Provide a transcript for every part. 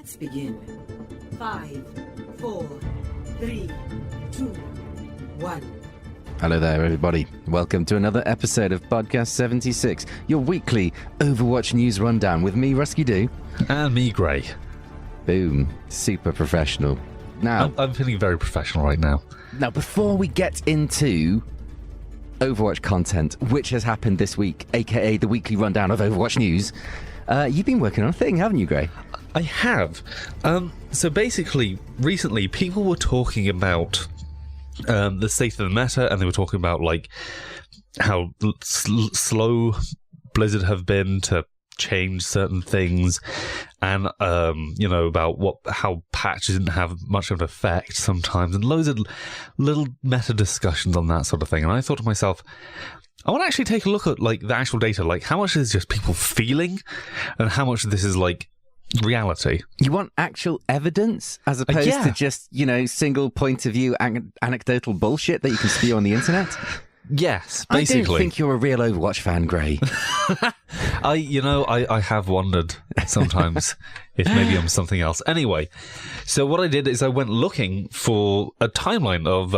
Let's begin. 5, 4, 3, 2, 1. Hello there, everybody. Welcome to another episode of Podcast76, your weekly Overwatch news rundown with me, Ruskeydoo. And me, Grey. Boom. Super professional. Now, I'm feeling very professional right now. Now, before we get into Overwatch content, which has happened this week, aka the weekly rundown of Overwatch news, you've been working on a thing, haven't you, Grey? I have. So basically, recently, people were talking about the state of the meta, and they were talking about like how slow Blizzard have been to change certain things, and about how patches didn't have much of an effect sometimes, and loads of little meta discussions on that sort of thing. And I thought to myself, I want to actually take a look at like the actual data, like how much is just people feeling, and how much of this is like reality. You want actual evidence as opposed to just, single point of view anecdotal bullshit that you can spew on the internet? Yes, basically. I don't think you're a real Overwatch fan, Grey. I have wondered sometimes if maybe I'm something else. Anyway, so what I did is I went looking for a timeline of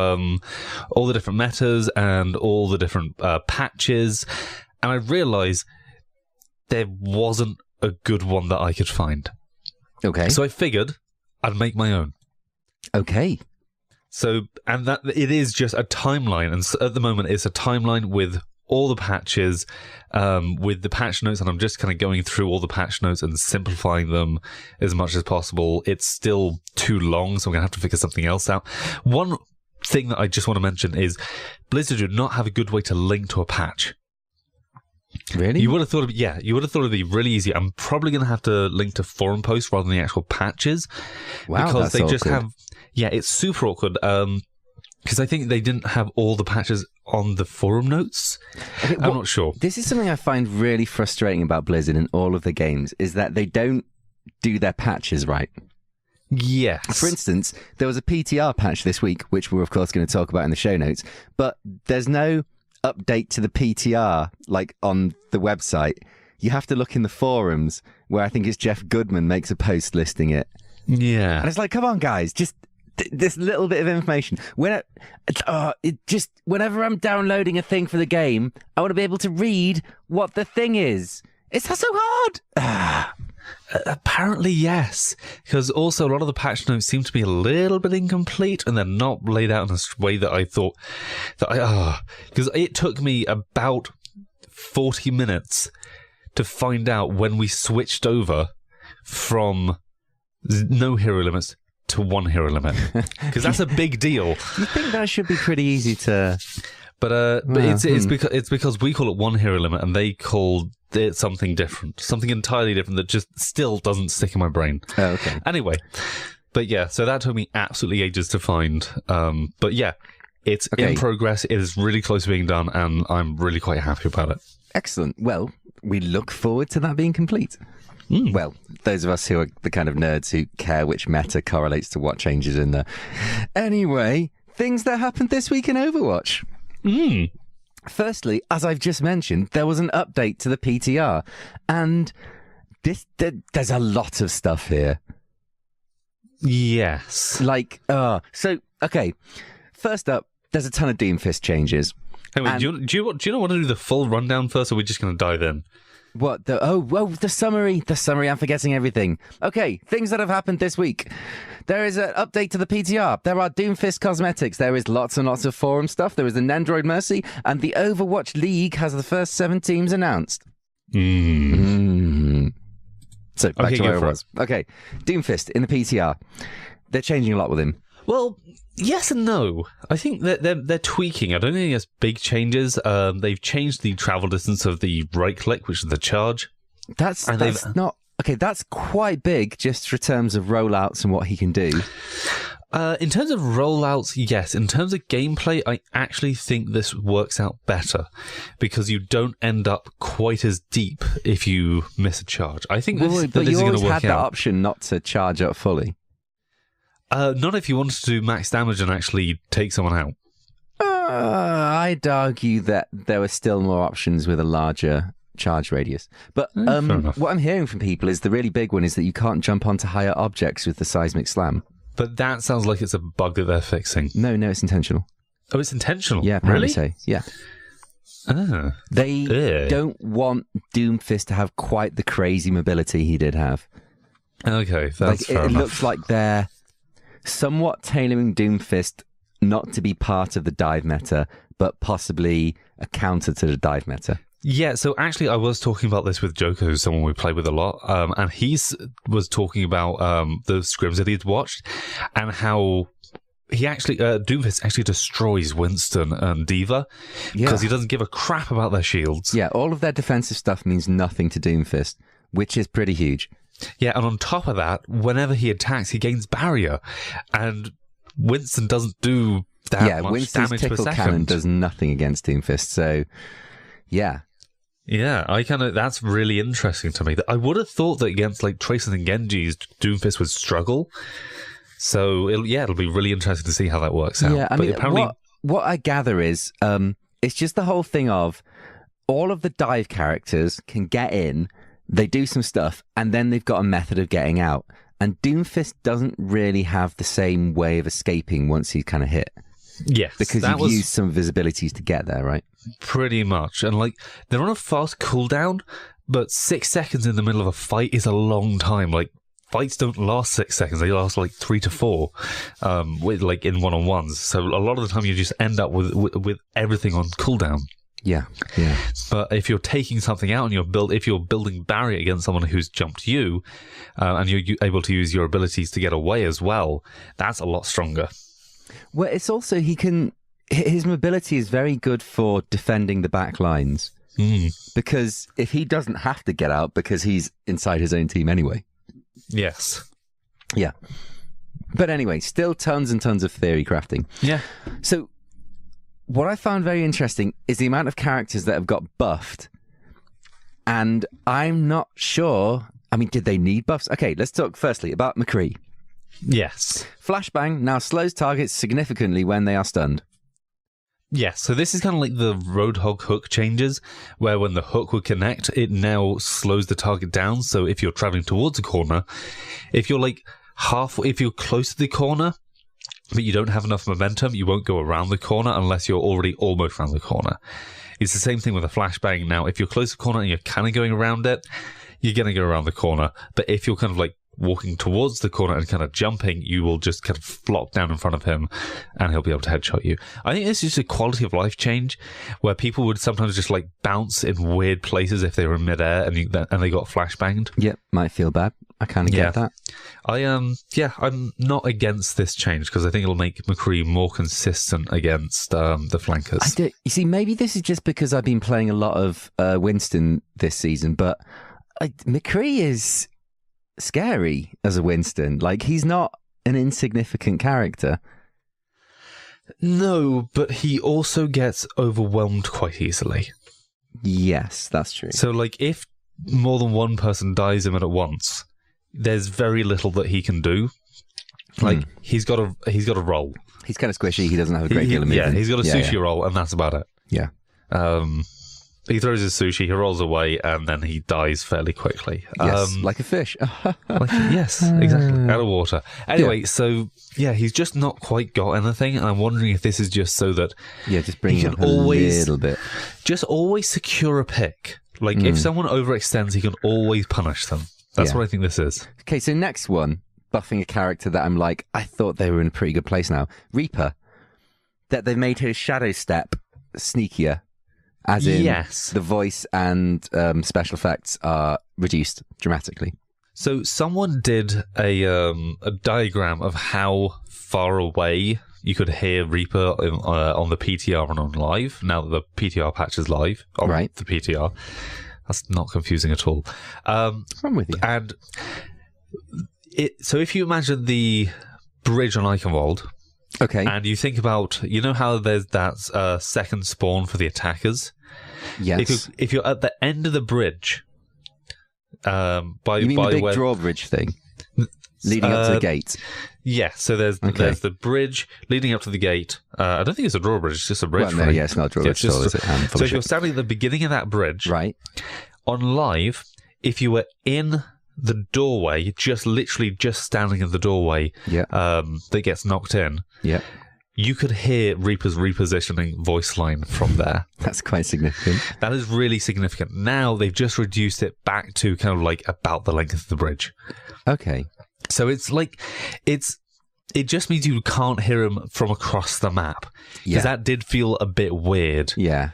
all the different metas and all the different patches, and I realised there wasn't a good one that I could find. Okay. So I figured I'd make my own. Okay. So, and that it is just a timeline, and at the moment it's a timeline with all the patches, with the patch notes, and I'm just kind of going through all the patch notes and simplifying them as much as possible. It's still too long, so I'm going to have to figure something else out. One thing that I just want to mention is Blizzard do not have a good way to link to a patch. Really? You would have thought it'd be really easy. I'm probably going to have to link to forum posts rather than the actual patches. Wow, because that's they just awkward. have. Yeah, it's super awkward. Because I think they didn't have all the patches on the forum notes. Okay, I'm not sure. This is something I find really frustrating about Blizzard in all of the games, is that they don't do their patches right. Yes. For instance, there was a PTR patch this week, which we're of course going to talk about in the show notes, but there's no update to the PTR like on the website. You have to look in the forums, where I think it's Jeff Goodman makes a post listing it. Yeah. And it's like, come on, guys, just this little bit of information. Whenever I'm downloading a thing for the game, I want to be able to read what the thing is. Is that so hard? Apparently, yes. Because also a lot of the patch notes seem to be a little bit incomplete, and they're not laid out in a way that I thought because it took me about 40 minutes to find out when we switched over from no hero limits to one hero limit, because that's a big deal. You think that should be pretty easy to... But it's because we call it one hero limit and they call it something different, something entirely different that just still doesn't stick in my brain. Oh, okay. Anyway, but yeah, so that took me absolutely ages to find. But yeah, it's in progress. It is really close to being done, and I'm really quite happy about it. Excellent. Well, we look forward to that being complete. Well, those of us who are the kind of nerds who care which meta correlates to what changes in there. Anyway, things that happened this week in Overwatch. Firstly, as I've just mentioned, there was an update to the PTR, and there's a lot of stuff here. Yes. Okay. First up, there's a ton of Doomfist changes. Anyway, do you want to do the full rundown first, or are we just going to dive in? What? The summary. The summary, I'm forgetting everything. Okay, things that have happened this week. There is an update to the PTR. There are Doomfist cosmetics. There is lots and lots of forum stuff. There is an Nendroid Mercy, and the Overwatch League has the first 7 teams announced. So, back to where I was. Okay, Doomfist in the PTR. They're changing a lot with him. Well, yes and no. I think that they're tweaking. I don't think there's big changes. They've changed the travel distance of the right click, which is the charge. That's not... Okay, that's quite big just for terms of rollouts and what he can do. In terms of rollouts, yes. In terms of gameplay, I actually think this works out better because you don't end up quite as deep if you miss a charge. I think this is going to work out. But you always had that option not to charge up fully. Not if you wanted to do max damage and actually take someone out. I'd argue that there were still more options with a larger charge radius. But fair enough. what I'm hearing from people is the really big one is that you can't jump onto higher objects with the seismic slam. But that sounds like it's a bug that they're fixing. No, it's intentional. Oh, it's intentional? Yeah, apparently Really? so. Yeah. Ah. They don't want Doomfist to have quite the crazy mobility he did have. Okay, that's fair it enough. looks like they're somewhat tailoring Doomfist not to be part of the dive meta, but possibly a counter to the dive meta. Yeah, so actually I was talking about this with Joker, who's someone we play with a lot, and he was talking about the scrims that he'd watched and how he actually, Doomfist actually destroys Winston and D.Va because he doesn't give a crap about their shields. Yeah, all of their defensive stuff means nothing to Doomfist, which is pretty huge. Yeah, and on top of that, whenever he attacks, he gains barrier, and Winston doesn't do that much Winston's damage per tickle second. cannon does nothing against Doomfist, so yeah. Yeah, that's really interesting to me. I would have thought that against like Tracer and Genji's, Doomfist would struggle. So it'll be really interesting to see how that works out. Yeah, I but mean, apparently, what I gather is it's just the whole thing of all of the dive characters can get in, they do some stuff, and then they've got a method of getting out. And Doomfist doesn't really have the same way of escaping once he's kind of hit. yes, Because you've used some visibilities to get there, right? pretty much. And like they're on a fast cooldown, but 6 seconds in the middle of a fight is a long time. Like fights don't last 6 seconds; they last like 3 to 4, with like in one-on-ones. So a lot of the time you just end up with everything on cooldown. Yeah. But if you're taking something out and if you're building barrier against someone who's jumped you, and you're able to use your abilities to get away as well, that's a lot stronger. Well, it's also his mobility is very good for defending the back lines. Because if he doesn't have to get out because he's inside his own team anyway. Yes. Yeah. But anyway, still tons and tons of theory crafting. Yeah. So what I found very interesting is the amount of characters that have got buffed. And I'm not sure. I mean, did they need buffs? Okay, let's talk firstly about McCree. Yes. Flashbang now slows targets significantly when they are stunned. Yes, so this is kind of like the Roadhog hook changes, where when the hook would connect, it now slows the target down. So if you're traveling towards a corner, if you're like if you're close to the corner, but you don't have enough momentum, you won't go around the corner unless you're already almost around the corner. It's the same thing with a flashbang. Now, if you're close to the corner and you're kind of going around it, you're going to go around the corner. But if you're kind of like walking towards the corner and kind of jumping, you will just kind of flop down in front of him and he'll be able to headshot you. I think this is a quality of life change where people would sometimes just like bounce in weird places if they were in midair and they got flashbanged. Yep, might feel bad. I kind of get that. I'm not against this change because I think it'll make McCree more consistent against the flankers. You see, maybe this is just because I've been playing a lot of Winston this season, but McCree is scary as a Winston. Like, he's not an insignificant character. No, but he also gets overwhelmed quite easily. Yes, that's true. So, like, if more than one person dies him at once, there's very little that he can do. Like, he's got a roll. He's kind of squishy. He doesn't have a great deal of movement. Yeah, he's got a sushi roll, and that's about it. Yeah. He throws his sushi, he rolls away, and then he dies fairly quickly. Yes, like a fish. Yes, exactly. Out of water. Anyway, so, yeah, he's just not quite got anything, and I'm wondering if this is just so that just bring it up a little bit. Just always secure a pick. Like, if someone overextends, he can always punish them. That's what I think this is. Okay, so next one, buffing a character that I'm like, I thought they were in a pretty good place now. Reaper. That they've made his shadow step sneakier. As in, the voice and special effects are reduced dramatically. So someone did a diagram of how far away you could hear Reaper on the PTR and on live. Now that the PTR patch is live, right? The PTR, that's not confusing at all. I'm with you. And so if you imagine the bridge on Eichenwald. Okay. And you think about, you know how there's that second spawn for the attackers? Yes. If you're at the end of the bridge, you mean the big drawbridge thing? Leading up to the gate? Yeah, so there's the bridge leading up to the gate. I don't think it's a drawbridge, it's just a bridge. Well, no, yeah, it's not a drawbridge. Is it? So if you're standing at the beginning of that bridge, right, on live, if you were in the doorway, just standing in the doorway, that gets knocked in, you could hear Reaper's repositioning voice line from there. That's quite significant. That is really significant. Now they've just reduced it back to kind of like about the length of the bridge. Okay. So it's like, it just means you can't hear him from across the map. Because that did feel a bit weird. Yeah.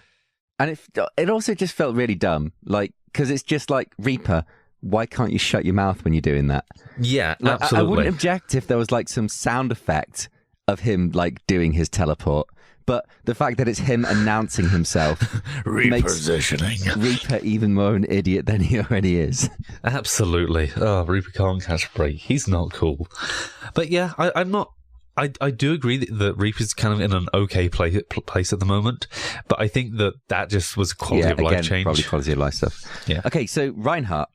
And it also just felt really dumb. Like, because it's just like, Reaper, why can't you shut your mouth when you're doing that? Yeah, like, absolutely. I wouldn't object if there was like some sound effect of him like doing his teleport. But the fact that it's him announcing himself makes Reaper even more an idiot than he already is. Absolutely. Oh, Reaper can't catch a break. He's not cool. But yeah, I'm not... I do agree that Reaper's kind of in an okay place at the moment, but I think that just was quality of life change. Probably quality of life stuff. Yeah. Okay, so Reinhardt.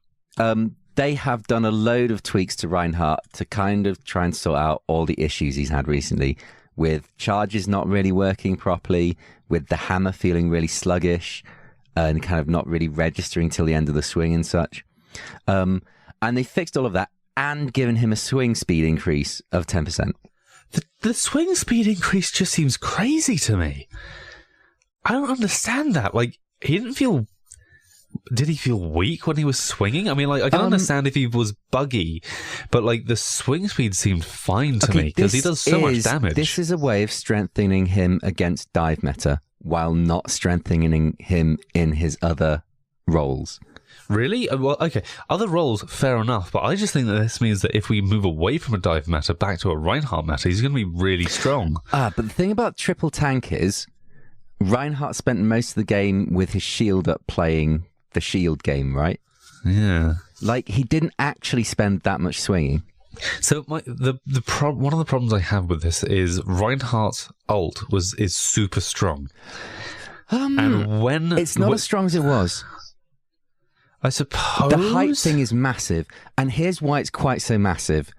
They have done a load of tweaks to Reinhardt to kind of try and sort out all the issues he's had recently, with charges not really working properly, with the hammer feeling really sluggish, and kind of not really registering till the end of the swing and such. And they fixed all of that and given him a swing speed increase of 10%. The swing speed increase just seems crazy to me. I don't understand that. Like, he didn't feel... Did he feel weak when he was swinging? I mean, like, I can understand if he was buggy, but, like, the swing speed seemed fine to me, because he does so much damage. This is a way of strengthening him against dive meta, while not strengthening him in his other roles. Really? Well, okay. Other roles, fair enough, but I just think that this means that if we move away from a dive meta back to a Reinhardt meta, he's going to be really strong. But the thing about triple tank is, Reinhardt spent most of the game with his shield up playing the shield game, right? Yeah. Like, he didn't actually spend that much swinging. So one of the problems I have with this is Reinhardt's ult is super strong. And when... It's not as strong as it was. I suppose... The height thing is massive, and here's why it's quite so massive.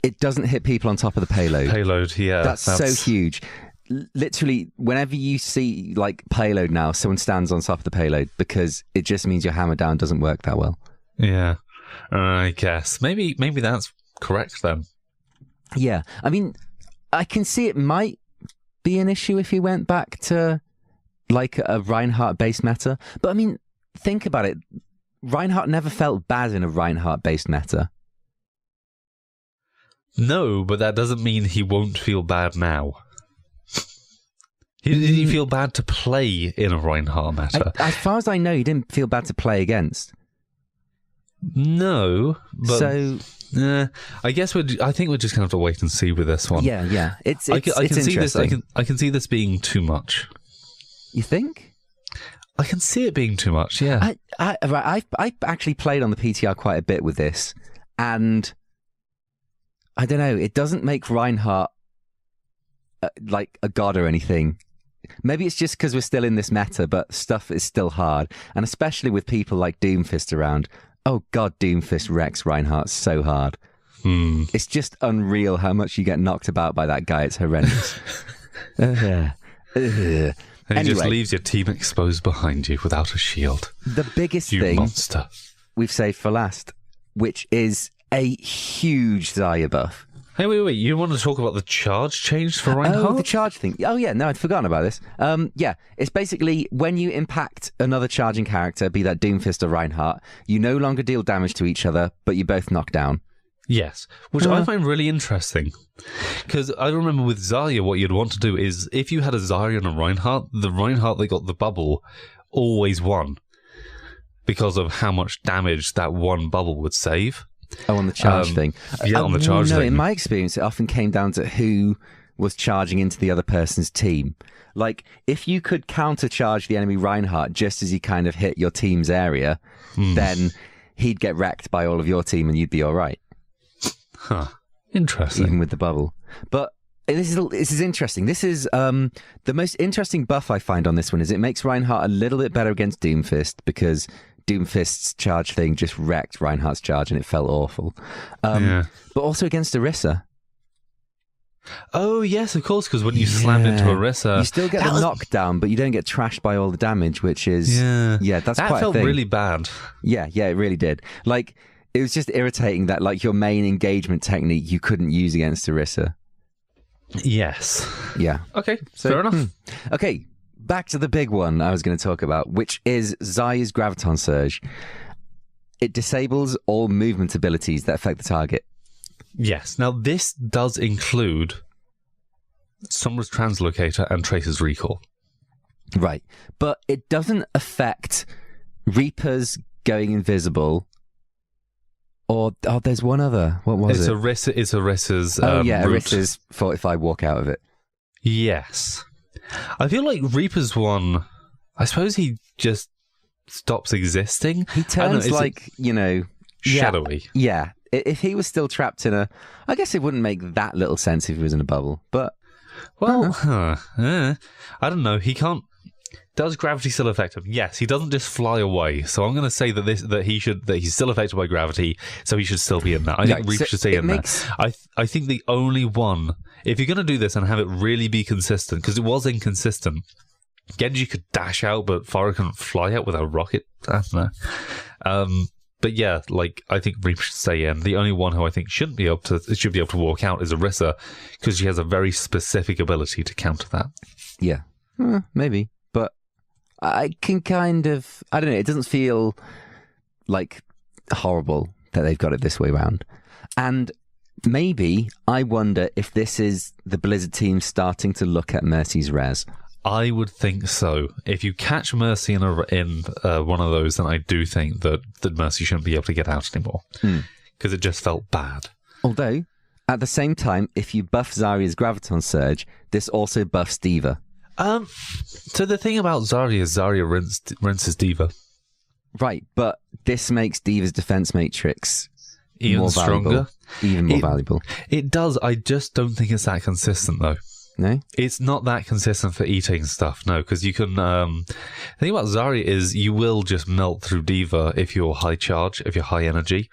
It doesn't hit people on top of the payload. That's so huge. Literally, whenever you see like payload now, someone stands on top of the payload, because it just means your hammer down doesn't work that well. Yeah, I guess maybe that's correct then. Yeah, I mean, I can see it might be an issue if he went back to like a Reinhardt based meta, but I mean, think about it. Reinhardt never felt bad in a Reinhardt based meta. No, but that doesn't mean he won't feel bad now. Did he feel bad to play in a Reinhardt meta? As far as I know, he didn't feel bad to play against. No, but so I guess I think we're just gonna have to wait and see with this one. Yeah. It's I can see this. interesting. I can see this being too much. You think? I can see it being too much. Yeah. I actually played on the PTR quite a bit with this, and I don't know. It doesn't make Reinhardt like a god or anything. Maybe it's just because we're still in this meta, but stuff is still hard. And especially with people like Doomfist around. Oh god, Doomfist wrecks Reinhardt so hard. It's just unreal how much you get knocked about by that guy. It's horrendous. And he just leaves your team exposed behind you without a shield. The biggest you thing monster. We've saved for last, which is a huge Zarya buff. Hey, wait. You want to talk about the charge change for Reinhardt? Oh, the charge thing. Oh, yeah. No, I'd forgotten about this. Yeah, it's basically when you impact another charging character, be that Doomfist or Reinhardt, you no longer deal damage to each other, but you both knock down. Yes, which I find really interesting. Because I remember with Zarya, what you'd want to do is, if you had a Zarya and a Reinhardt, the Reinhardt that got the bubble always won. Because of how much damage that one bubble would save. Oh, on the charge thing. Yeah, on the charge thing. In my experience, it often came down to who was charging into the other person's team. Like, if you could counter-charge the enemy Reinhardt just as he kind of hit your team's area, then he'd get wrecked by all of your team and you'd be all right. Huh. Interesting. Even with the bubble. But this is interesting. This is the most interesting buff I find on this one is it makes Reinhardt a little bit better against Doomfist, because Doomfist's charge thing just wrecked Reinhardt's charge and it felt awful. But also against Orisa. Oh, yes, of course, because when you slammed into Orisa... You still get the knockdown, but you don't get trashed by all the damage, which is... Yeah, that's that quite a felt thing. really bad. Yeah, it really did. Like, it was just irritating that, like, your main engagement technique you couldn't use against Orisa. Yes. Yeah. Okay, fair enough. Okay, back to the big one I was going to talk about, which is Zarya's Graviton Surge. It disables all movement abilities that affect the target. Yes. Now, this does include Sombra's Translocator and Tracer's Recall. Right. But it doesn't affect Reaper's going invisible. Or, there's one other. What was it? It's Orisa's route. Orisa's Fortify walk out of it. Yes. I feel like Reaper's one, I suppose he just stops existing. He turns shadowy. Yeah. If he was still trapped in I guess it wouldn't make that little sense if he was in a bubble, but... Well, I don't know. He can't... Does gravity still affect him? Yes, he doesn't just fly away. So I'm going to say that he's still affected by gravity, so he should still be in that. I think Reaper should stay in there. I think the only one... If you're going to do this and have it really be consistent, because it was inconsistent, Genji could dash out, but Pharah couldn't fly out with a rocket. I don't know. But yeah, I think Reaper should stay in. The only one who I think should be able to walk out is Orisa, because she has a very specific ability to counter that. Yeah, maybe. But I can kind of... I don't know, it doesn't feel horrible that they've got it this way round. And maybe I wonder if this is the Blizzard team starting to look at Mercy's res. I would think so. If you catch Mercy in one of those, then I do think that Mercy shouldn't be able to get out anymore. Because it just felt bad. Although, at the same time, if you buff Zarya's Graviton Surge, this also buffs D.Va. So the thing about Zarya is Zarya rinses D.Va. Right, but this makes D.Va's defense matrix even more stronger. Valuable, even more valuable. It does. I just don't think it's that consistent, though. No? It's not that consistent for eating stuff, no, because you can... the thing about Zarya is you will just melt through D.Va if you're high charge, if you're high energy.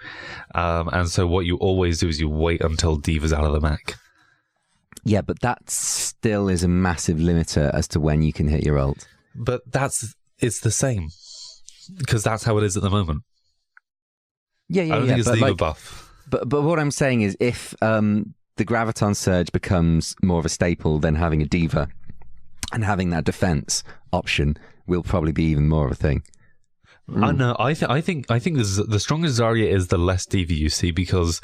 And so what you always do is you wait until D.Va's out of the mech. Yeah, but that still is a massive limiter as to when you can hit your ult. But it's the same, because that's how it is at the moment. Yeah. I don't think it's D.Va buff. But what I'm saying is if... the Graviton Surge becomes more of a staple than having a D.Va, and having that defense option will probably be even more of a thing. No, I think the stronger Zarya is, the less D.Va you see, because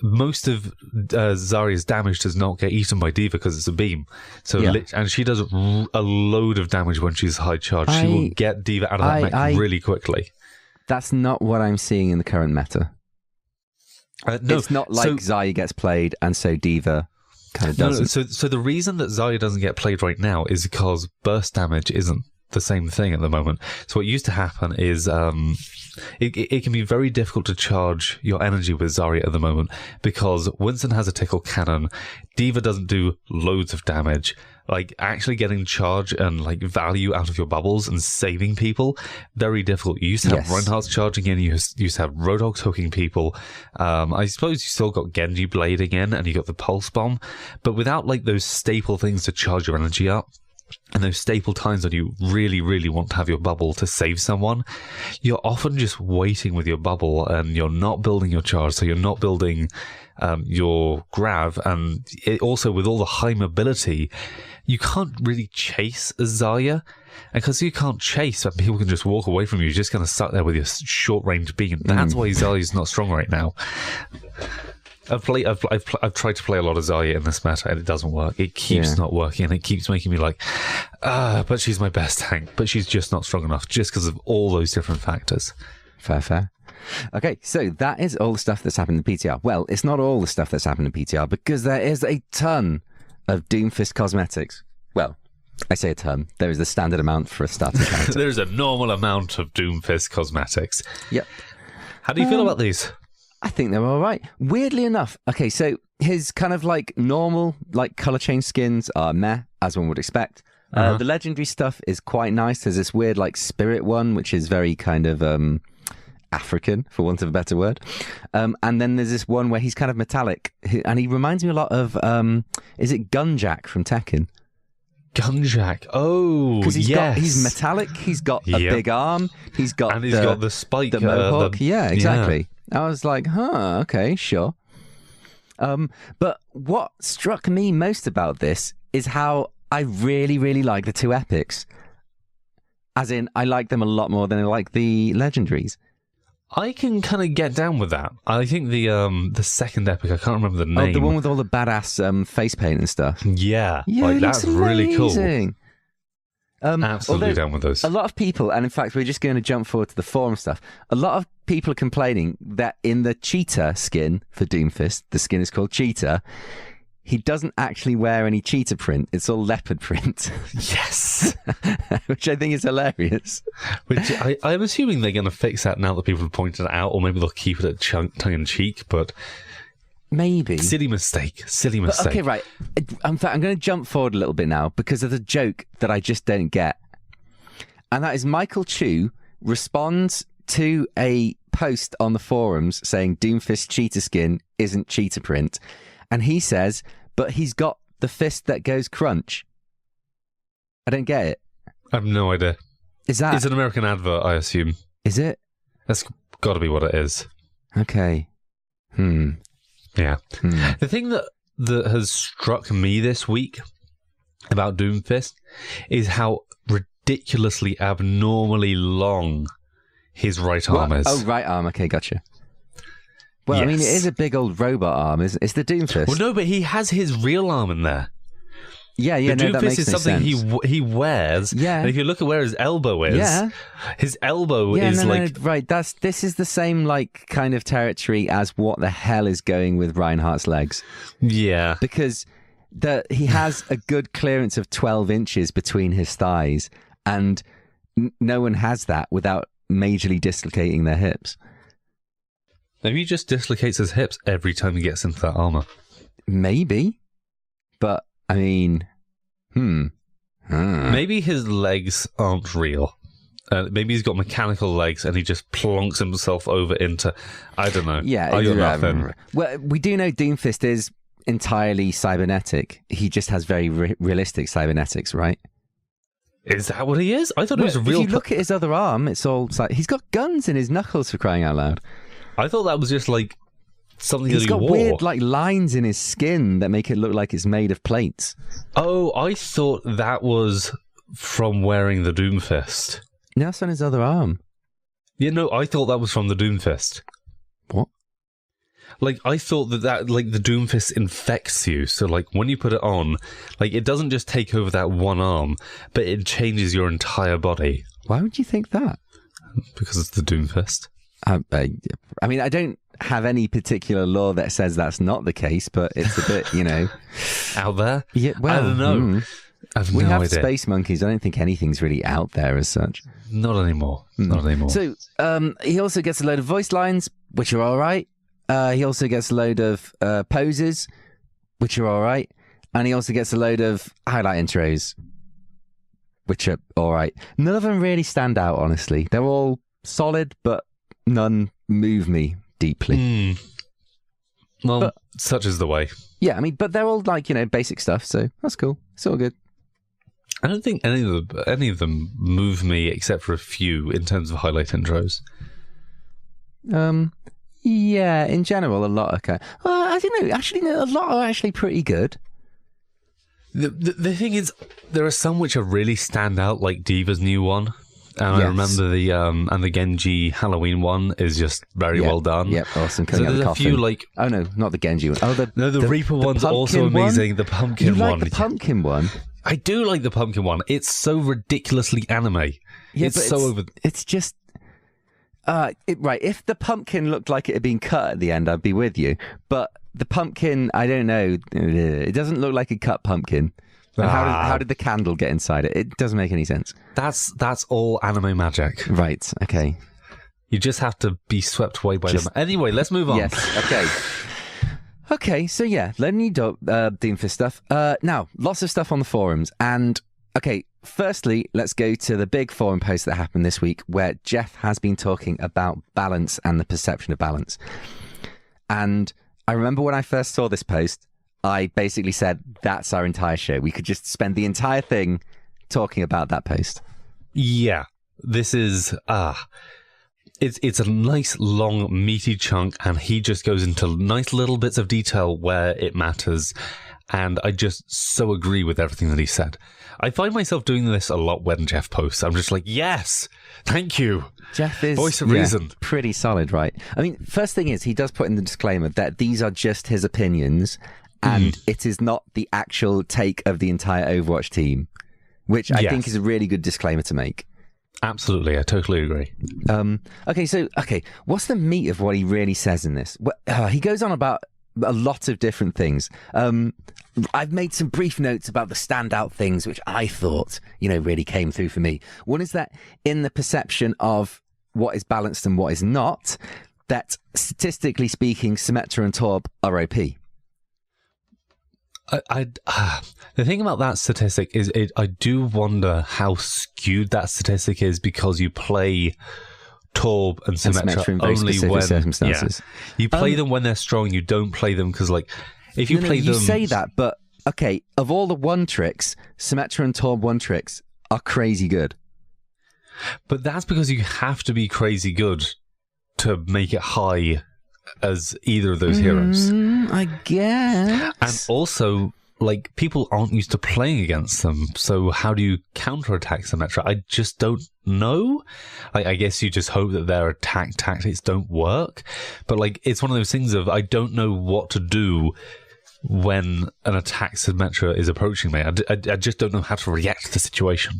most of Zarya's damage does not get eaten by D.Va because it's a beam. So and she does a load of damage when she's high charge. She will get D.Va out of that mech really quickly. That's not what I'm seeing in the current meta. No, it's not like Zarya gets played and so D.Va kind of doesn't. No, so the reason that Zarya doesn't get played right now is because burst damage isn't the same thing at the moment. So what used to happen is it can be very difficult to charge your energy with Zarya at the moment, because Winston has a tickle cannon, D.Va doesn't do loads of damage. Actually getting charge and value out of your bubbles and saving people, very difficult. You used to have Reinhardt's charging in, you used to have Roadhog's hooking people. I suppose you still got Genji blading in, and you got the pulse bomb, but without those staple things to charge your energy up, and those staple times when you really, really want to have your bubble to save someone, you're often just waiting with your bubble, and you're not building your charge, so you're not building your grav, and also with all the high mobility, you can't really chase a Zarya, and because you can't chase, and people can just walk away from you, you're just going to stuck there with your short-range beam. That's why Zarya's not strong right now. I've tried to play a lot of Zarya in this meta, and it doesn't work. It keeps not working, and it keeps making me but she's my best tank, but she's just not strong enough, just because of all those different factors. Fair. Okay, so that is all the stuff that's happened in PTR. Well, it's not all the stuff that's happened in PTR, because there is a ton of Doomfist cosmetics. Well, I say a ton. There is the standard amount for a starting character. There's a normal amount of Doomfist cosmetics. Yep. How do you feel about these? I think they're all right. Weirdly enough, okay, so his kind of normal color change skins are meh, as one would expect. The legendary stuff is quite nice. There's this weird spirit one, which is very kind of African, for want of a better word. And then there's this one where he's kind of metallic, and he reminds me a lot of, is it Gunjack from Tekken? Gunjack. Oh, because yes. He's metallic. He's got a big arm. He's got the spike, the mohawk. Yeah, exactly. Yeah. I was like, okay, sure. But what struck me most about this is how I really, really like the two epics. As in, I like them a lot more than I like the legendaries. I can kind of get down with that. I think the second epic, I can't remember the name. Oh, the one with all the badass face paint and stuff. Yeah, like that's really cool. Absolutely down with those. A lot of people, and in fact, we're just going to jump forward to the forum stuff. A lot of people are complaining that in the cheetah skin for Doomfist, the skin is called cheetah. He doesn't actually wear any cheetah print. It's all leopard print. Yes. Which I think is hilarious. Which I'm assuming they're going to fix that now that people have pointed it out, or maybe they'll keep it at tongue-in-cheek, but... Maybe. Silly mistake. But, okay, right. In fact, I'm going to jump forward a little bit now because of the joke that I just don't get. And that is Michael Chu responds to a post on the forums saying Doomfist cheetah skin isn't cheetah print. And he says, but he's got the fist that goes crunch. I don't get it. I have no idea. Is that... It's an American advert, I assume. Is it? That's got to be what it is. Okay. Yeah. The thing that has struck me this week about Doomfist is how ridiculously abnormally long his right arm is. Oh, right arm. Okay, gotcha. Well, yes. I mean, it is a big old robot arm. It's the Doomfist. Well, no, but he has his real arm in there. Yeah, the no, Doomfist that makes is no something sense. he wears. Yeah. And if you look at where his elbow is, his elbow is like... No, right, this is the same, like, kind of territory as what the hell is going with Reinhardt's legs. Yeah. Because he has a good clearance of 12 inches between his thighs, and no one has that without majorly dislocating their hips. Maybe he just dislocates his hips every time he gets into that armor. Maybe. But, I mean... Maybe his legs aren't real. Maybe he's got mechanical legs and he just plonks himself over into... I don't know. Yeah. Well, we do know Doomfist is entirely cybernetic. He just has very realistic cybernetics, right? Is that what he is? I thought it was a real... If you look at his other arm, it's all... He's got guns in his knuckles, for crying out loud. I thought that was just like something that he wore. He's got weird like lines in his skin that make it look like it's made of plates. Oh, I thought that was from wearing the Doomfist. No, that's on his other arm. Yeah, no, I thought that was from the Doomfist. What? Like, I thought that like the Doomfist infects you. So like when you put it on, like it doesn't just take over that one arm, but it changes your entire body. Why would you think that? Because it's the Doomfist. I mean, I don't have any particular law that says that's not the case, but it's a bit, out there? Yeah, well, I don't know. I've we no have idea. space monkeys. I don't think anything's really out there as such. Not anymore. Not anymore. So he also gets a load of voice lines, which are all right. He also gets a load of poses, which are all right. And he also gets a load of highlight intros, which are all right. None of them really stand out, honestly. They're all solid, but none move me deeply. Well, but, such is the way. Yeah, I mean, but they're all like, basic stuff, so that's cool. It's all good. I don't think any of them move me except for a few in terms of highlight intros. Yeah, in general, a lot are kind of... I don't know. Actually, no, a lot are actually pretty good. The thing is, there are some which are really stand out, like D.Va's new one. And Yes. I remember the Genji Halloween one is just very well done. Yep, awesome. So there's a few like... Oh, no, not the Genji one. Oh, the Reaper one's also amazing. One? The pumpkin one. You like the pumpkin one? I do like the pumpkin one. It's so ridiculously anime. Yeah, it's so over... It's just... right, if the pumpkin looked like it had been cut at the end, I'd be with you. But the pumpkin, I don't know. It doesn't look like a cut pumpkin. And how did the candle get inside it? It doesn't make any sense. That's all anime magic. Right, okay. You just have to be swept away by them. Anyway, let's move on. Yes, okay. Okay, so yeah, Doomfist stuff. Now, lots of stuff on the forums, and Okay, firstly, let's go to the big forum post that happened this week where Jeff has been talking about balance and the perception of balance. And I remember when I first saw this post, I basically said, that's our entire show. We could just spend the entire thing talking about that post. Yeah, this is... It's a nice, long, meaty chunk, and he just goes into nice little bits of detail where it matters. And I just so agree with everything that he said. I find myself doing this a lot when Jeff posts. I'm just like, yes, thank you. Jeff is voice of reason. Pretty solid, right? I mean, first thing is, he does put in the disclaimer that these are just his opinions, and it is not the actual take of the entire Overwatch team, which I think is a really good disclaimer to make. Absolutely, I totally agree. Okay, what's the meat of what he really says in this? He goes on about a lot of different things. I've made some brief notes about the standout things which I thought, really came through for me. One is that in the perception of what is balanced and what is not, that statistically speaking, Symmetra and Torb are OP. The thing about that statistic is I do wonder how skewed that statistic is because you play Torb and Symmetra in very only specific when circumstances. You play them when they're strong. You don't play them because, if you play them, you say that, but okay, of all the one tricks, Symmetra and Torb one tricks are crazy good. But that's because you have to be crazy good to make it high as either of those heroes. I guess. And also, people aren't used to playing against them, so how do you counterattack Symmetra? I just don't know. I guess you just hope that their attack tactics don't work, but it's one of those things of I don't know what to do when an attack Symmetra is approaching me. I just don't know how to react to the situation.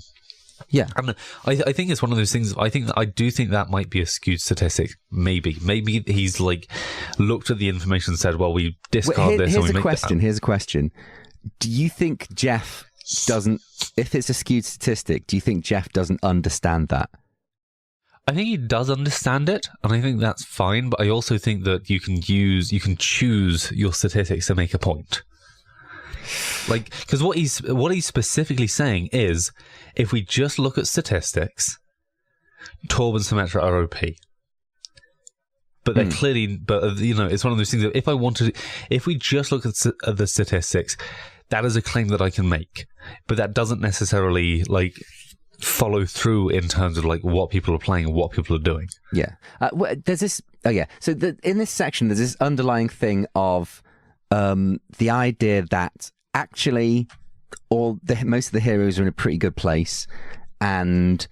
Yeah, and I think it's one of those things. I do think that might be a skewed statistic. Maybe he's looked at the information and said, "Well, we discard this." Here's a question. Do you think Jeff doesn't? If it's a skewed statistic, do you think Jeff doesn't understand that? I think he does understand it, and I think that's fine. But I also think that you can choose your statistics to make a point. Because what he's specifically saying is, if we just look at statistics, Torb and Symmetra are OP. But they're clearly, it's one of those things that if we just look at the statistics, that is a claim that I can make. But that doesn't necessarily, follow through in terms of, what people are playing and what people are doing. Yeah. There's this, so in this section, there's this underlying thing of the idea that actually most of the heroes are in a pretty good place, and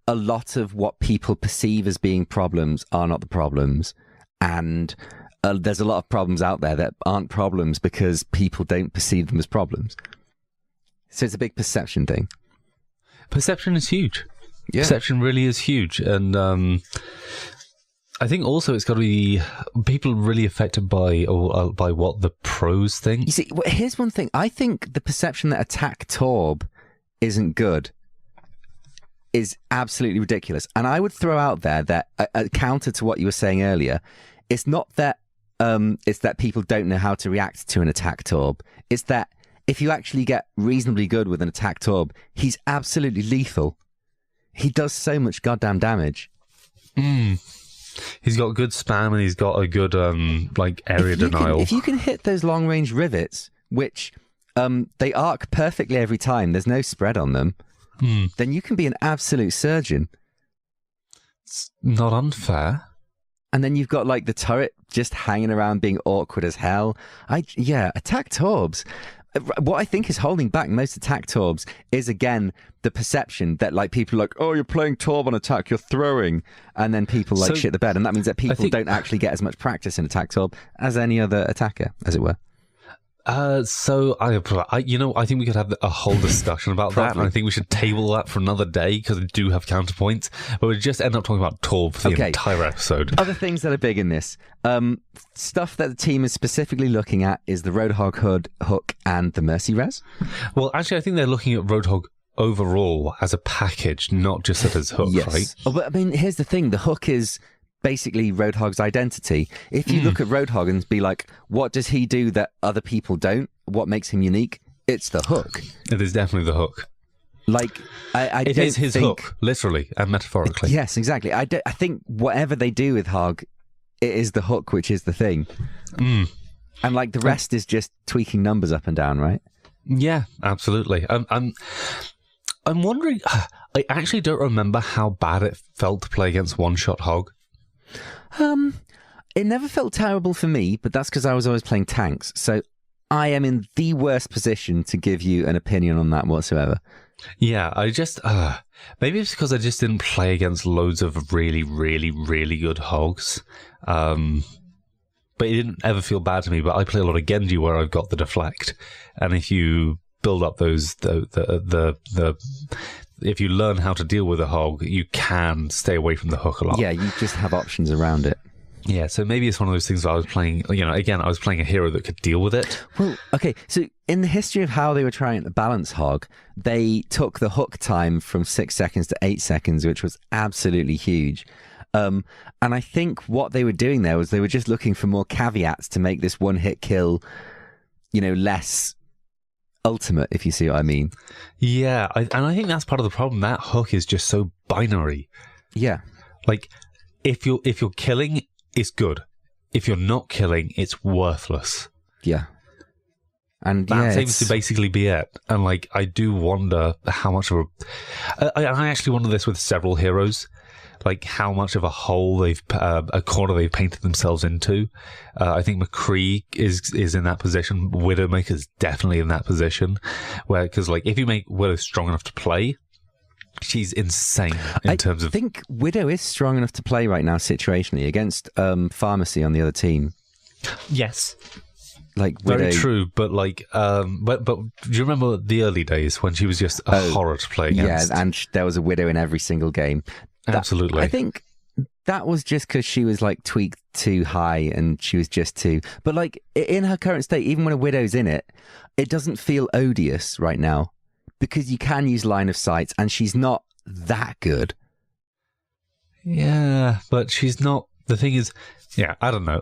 a lot of what people perceive as being problems are not the problems, and there's a lot of problems out there that aren't problems because people don't perceive them as problems. So it's a big perception thing. Perception is huge. Yeah. Perception really is huge, and I think also it's got to be people really affected by what the pros think. You see, here's one thing. I think the perception that attack Torb isn't good is absolutely ridiculous. And I would throw out there that a counter to what you were saying earlier, it's not that it's that people don't know how to react to an attack Torb. It's that if you actually get reasonably good with an attack Torb, he's absolutely lethal. He does so much goddamn damage. He's got good spam and he's got a good area denial. If you can hit those long range rivets, which they arc perfectly every time, there's no spread on them, then you can be an absolute surgeon. It's not unfair. And then you've got the turret just hanging around being awkward as hell. Attack Torbs. What I think is holding back most attack Torbs is, again, the perception that people are oh, you're playing Torb on attack, you're throwing, and then people shit the bed, and that means that people don't actually get as much practice in attack Torb as any other attacker, as it were. I think we could have a whole discussion about that, and I think we should table that for another day because I do have counterpoints, but we just end up talking about Torb for the entire episode. Other things that are big in this, stuff that the team is specifically looking at is the Roadhog hook and the Mercy Res. Well, actually, I think they're looking at Roadhog overall as a package, not just as hook, right? Oh, but I mean, here's the thing: the hook is basically Roadhog's identity. If you look at Roadhog and be like, what does he do that other people don't? What makes him unique? It's the hook. It is definitely the hook. Like, I It don't is his think... hook, literally and metaphorically. Yes, exactly. I think whatever they do with Hog, it is the hook which is the thing. Mm. And like the rest is just tweaking numbers up and down, right? Yeah, absolutely. I'm wondering. I actually don't remember how bad it felt to play against one-shot Hog. It never felt terrible for me, but that's because I was always playing tanks. So I am in the worst position to give you an opinion on that whatsoever. Yeah, I just maybe it's because I just didn't play against loads of really, really, really good Hogs. But it didn't ever feel bad to me. But I play a lot of Genji where I've got the deflect, and if you build up those if you learn how to deal with a Hog, you can stay away from the hook a lot. Yeah, you just have options around it. Yeah, so maybe it's one of those things where I was playing, again, I was playing a hero that could deal with it. Well, okay, so in the history of how they were trying to balance Hog, they took the hook time from 6 seconds to 8 seconds, which was absolutely huge. And I think what they were doing there was they were just looking for more caveats to make this one-hit kill, less ultimate, if you see what I mean. Yeah, and I think that's part of the problem. That hook is just so binary. Yeah. Like, if you're killing, it's good. If you're not killing, it's worthless. Yeah. And that seems to basically be it. And like, I do wonder how much of I actually wonder this with several heroes, like how much of a hole a corner they've painted themselves into. I think McCree is in that position. Widowmaker's definitely in that position, where because like if you make Widow strong enough to play, she's insane in terms of... I think Widow is strong enough to play right now situationally against Pharmacy on the other team. Yes. Like Very Widow... true, but like, but do you remember the early days when she was just a horror to play against? Yeah, and there was a Widow in every single game. Absolutely. I think that was just because she was like tweaked too high and she was just too... But like in her current state, even when a Widow's in it, it doesn't feel odious right now. Because you can use line of sight, and she's not that good. Yeah, but she's not. The thing is, yeah, I don't know.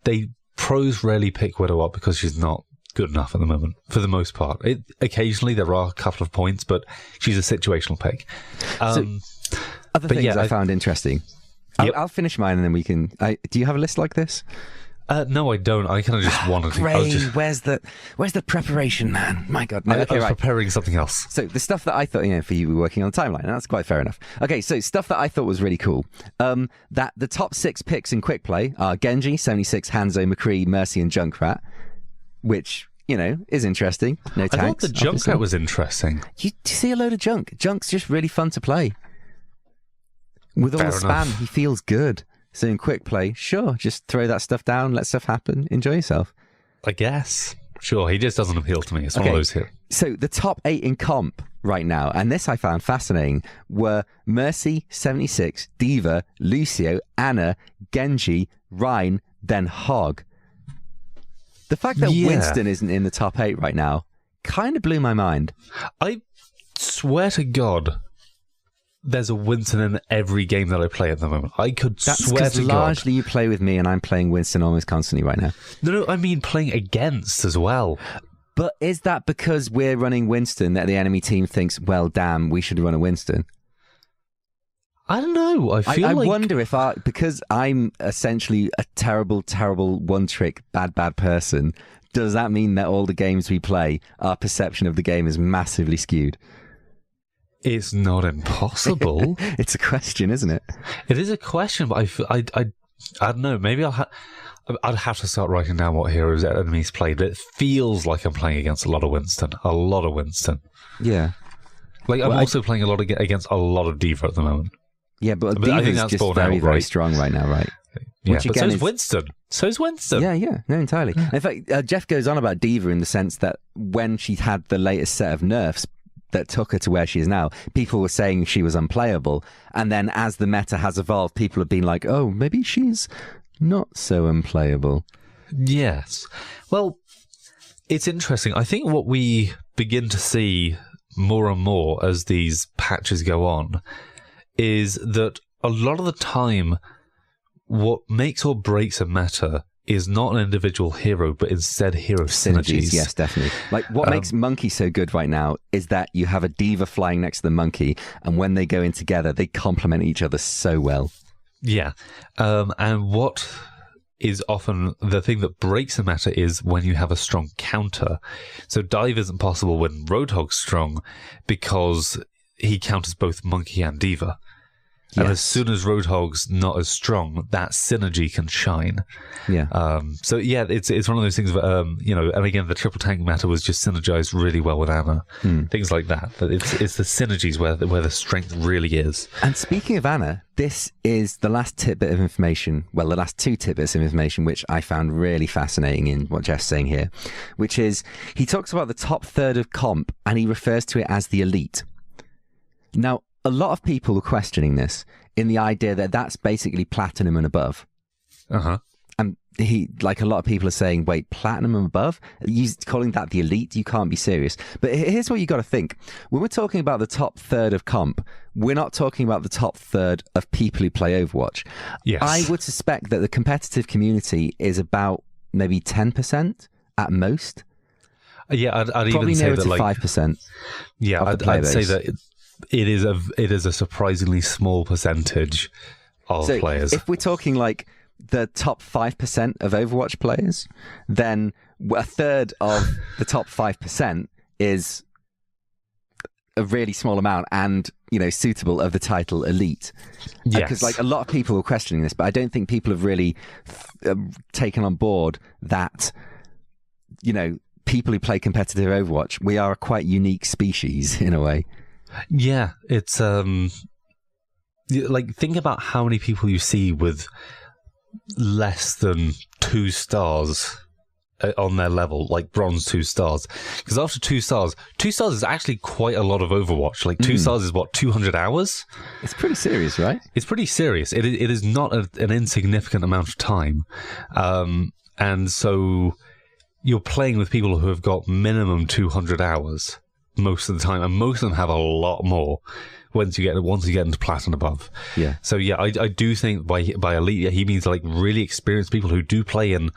They pros rarely pick Widow up because she's not good enough at the moment. For the most part, occasionally there are a couple of points, but she's a situational pick. Other things I found interesting. Yep. I'll finish mine, and then we can. Do you have a list like this? No, I don't. I kind of just wanted to. Gray, where's the preparation, man? My God. No, I was preparing something else. So the stuff that I thought, for you, we're working on the timeline, and that's quite fair enough. Okay, so stuff that I thought was really cool. That the top 6 picks in quick play are Genji, 76, Hanzo, McCree, Mercy, and Junkrat, which is interesting. No tanks. I thought the Junkrat was interesting. You see a load of junk. Junk's just really fun to play. With all the spam, he feels good. So in quick play, sure, just throw that stuff down, let stuff happen, enjoy yourself. I guess. Sure, he just doesn't appeal to me. It's one of those here. So the top 8 in comp right now, and this I found fascinating, were Mercy, 76, D.Va, Lucio, Anna, Genji, Rhine, then Hog. The fact that Winston isn't in the top 8 right now kind of blew my mind. I swear to God, there's a Winston in every game that I play at the moment. I could swear to God. Largely you play with me and I'm playing Winston almost constantly right now. No, I mean playing against as well. But is that because we're running Winston that the enemy team thinks, well, damn, we should run a Winston? I don't know. I wonder if because I'm essentially a terrible, terrible one-trick, bad person, does that mean that all the games we play, our perception of the game is massively skewed? It's not impossible. It's a question, isn't it? It is a question, but I don't know. Maybe I'd have to start writing down what heroes enemies played. But it feels like I'm playing against a lot of Winston. Yeah. Like I'm also playing a lot against a lot of D.Va at the moment. Yeah, but D.Va's just very, very strong right now, right? Yeah, but so's Winston. So's Winston. Yeah, no, entirely. In fact, Jeff goes on about D.Va in the sense that when she had the latest set of nerfs that took her to where she is now, people were saying she was unplayable. And then as the meta has evolved, people have been like, oh, maybe she's not so unplayable. Yes. Well, it's interesting. I think what we begin to see more and more as these patches go on is that a lot of the time what makes or breaks a meta is not an individual hero, but instead hero synergies. Yes, definitely. Like, what makes Monkey so good right now is that you have a D.Va flying next to the Monkey, and when they go in together, they complement each other so well. Yeah. And what is often the thing that breaks the meta is when you have a strong counter. So dive isn't possible when Roadhog's strong because he counters both Monkey and D.Va. And as soon as Roadhog's not as strong, that synergy can shine. Yeah. So yeah, it's one of those things where, you know, and again, the triple tank meta was just synergized really well with Ana. Things like that. But it's the synergies where the strength really is. And speaking of Ana, this is the last tidbit of information, well, the last two tidbits of information, which I found really fascinating in what Jeff's saying here, which is he talks about the top third of comp and he refers to it as the elite. Now, a lot of people are questioning this in the idea that that's basically platinum and above. And a lot of people are saying, wait, platinum and above? You calling that the elite? You can't be serious. But here's what you got to think. When we're talking about the top third of comp, we're not talking about the top third of people who play Overwatch. Yes. I would suspect that the competitive community is about maybe 10% at most. Yeah, I'd probably even say nearer that to like 5%. Yeah, I'd say that it is a surprisingly small percentage of players. If we're talking like the top 5% of Overwatch players, then a third of the top 5% is a really small amount and, you know, suitable of the title elite. Yes. Because like a lot of people are questioning this, but I don't think people have really taken on board that, you know, people who play competitive Overwatch, we are a quite unique species in a way. Yeah, it's like, think about how many people you see with less than 2 stars on their level, like bronze 2 stars. Because after 2 stars is actually quite a lot of Overwatch. Like 2 stars is what, 200 hours? It's pretty serious, right? It's pretty serious. It is not an insignificant amount of time. And so you're playing with people who have got minimum 200 hours most of the time, and most of them have a lot more once you get into platinum above. Yeah. So yeah, I do think by elite he means like really experienced people who do play in